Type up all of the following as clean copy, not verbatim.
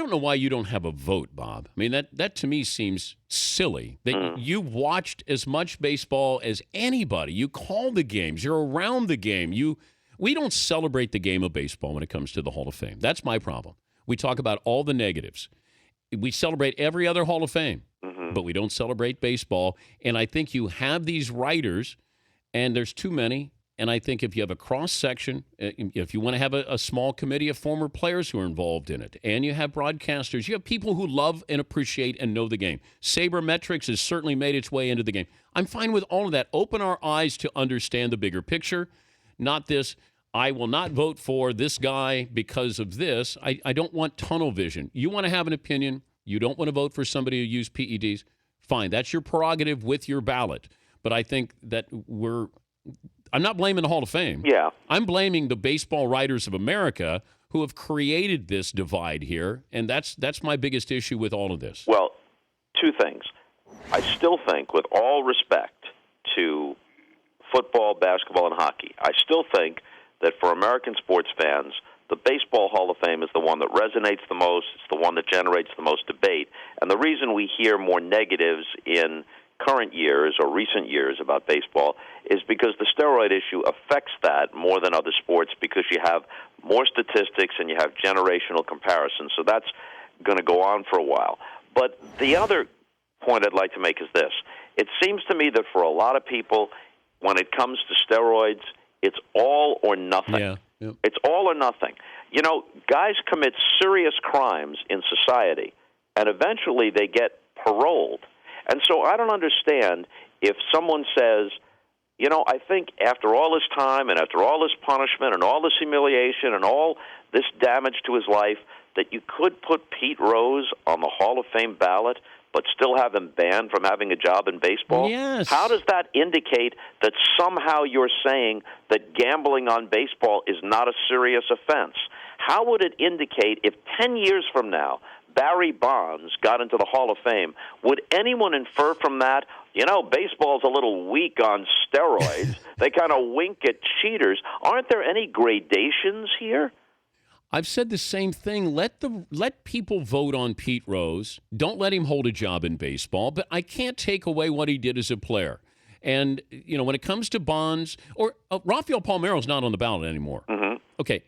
don't know why you don't have a vote, Bob. I mean, that to me seems silly. That you watched as much baseball as anybody. You call the games. You're around the game. We don't celebrate the game of baseball when it comes to the Hall of Fame. That's my problem. We talk about all the negatives. We celebrate every other Hall of Fame, but we don't celebrate baseball. And I think you have these writers, and there's too many. And I think if you have a cross-section, if you want to have a small committee of former players who are involved in it, and you have broadcasters, you have people who love and appreciate and know the game. Sabermetrics has certainly made its way into the game. I'm fine with all of that. Open our eyes to understand the bigger picture, not this, I will not vote for this guy because of this. I don't want tunnel vision. You want to have an opinion. You don't want to vote for somebody who used PEDs. Fine. That's your prerogative with your ballot. But I think that I'm not blaming the Hall of Fame. Yeah. I'm blaming the baseball writers of America who have created this divide here, and that's my biggest issue with all of this. Well, two things. I still think, with all respect to football, basketball, and hockey, I still think that for American sports fans, the Baseball Hall of Fame is the one that resonates the most. It's the one that generates the most debate. And the reason we hear more negatives in current years or recent years about baseball is because the steroid issue affects that more than other sports because you have more statistics and you have generational comparisons. So that's going to go on for a while. But the other point I'd like to make is this. It seems to me that for a lot of people, when it comes to steroids, it's all or nothing. Yeah. Yep. It's all or nothing. You know, guys commit serious crimes in society, and eventually they get paroled. And so I don't understand if someone says, you know, I think after all this time and after all this punishment and all this humiliation and all this damage to his life, that you could put Pete Rose on the Hall of Fame ballot but still have him banned from having a job in baseball? Yes. How does that indicate that somehow you're saying that gambling on baseball is not a serious offense? How would it indicate if 10 years from now Barry Bonds got into the Hall of Fame, would anyone infer from that, you know, baseball's a little weak on steroids? They kind of wink at cheaters. Aren't there any gradations here? I've said the same thing. Let people vote on Pete Rose. Don't let him hold a job in baseball. But I can't take away what he did as a player. And, you know, when it comes to Bonds, or Rafael Palmeiro's not on the ballot anymore. Mm-hmm. Okay.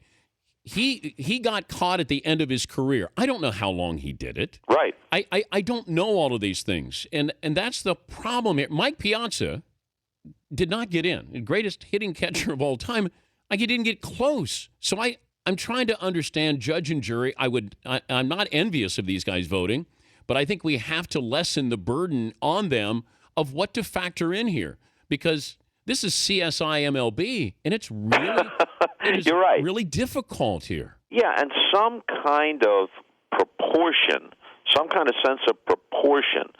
He got caught at the end of his career. I don't know how long he did it. Right. I don't know all of these things. And that's the problem here. Mike Piazza did not get in. The greatest hitting catcher of all time. He didn't get close. So I'm trying to understand judge and jury. I'm not envious of these guys voting, but I think we have to lessen the burden on them of what to factor in here, because this is CSI MLB, and it's really You're right. really difficult here. Yeah, and some kind of proportion, some kind of sense of proportion,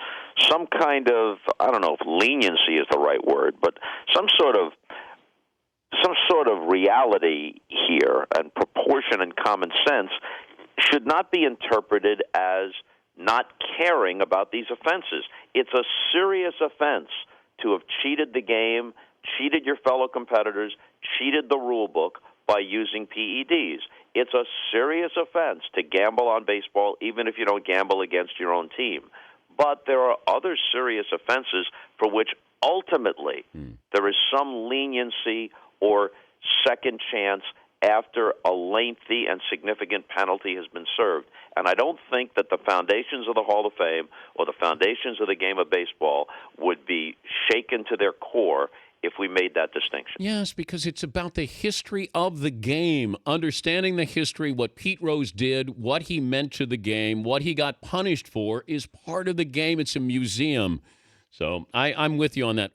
some kind of, I don't know if leniency is the right word, but some sort of reality here and proportion and common sense should not be interpreted as not caring about these offenses. It's a serious offense to have cheated the game, cheated your fellow competitors, cheated the rule book by using PEDs. It's a serious offense to gamble on baseball, even if you don't gamble against your own team. But there are other serious offenses for which ultimately there is some leniency or second chance after a lengthy and significant penalty has been served. And I don't think that the foundations of the Hall of Fame or the foundations of the game of baseball would be shaken to their core if we made that distinction. Yes, because it's about the history of the game, understanding the history, what Pete Rose did, what he meant to the game, what he got punished for is part of the game. It's a museum. So I'm with you on that.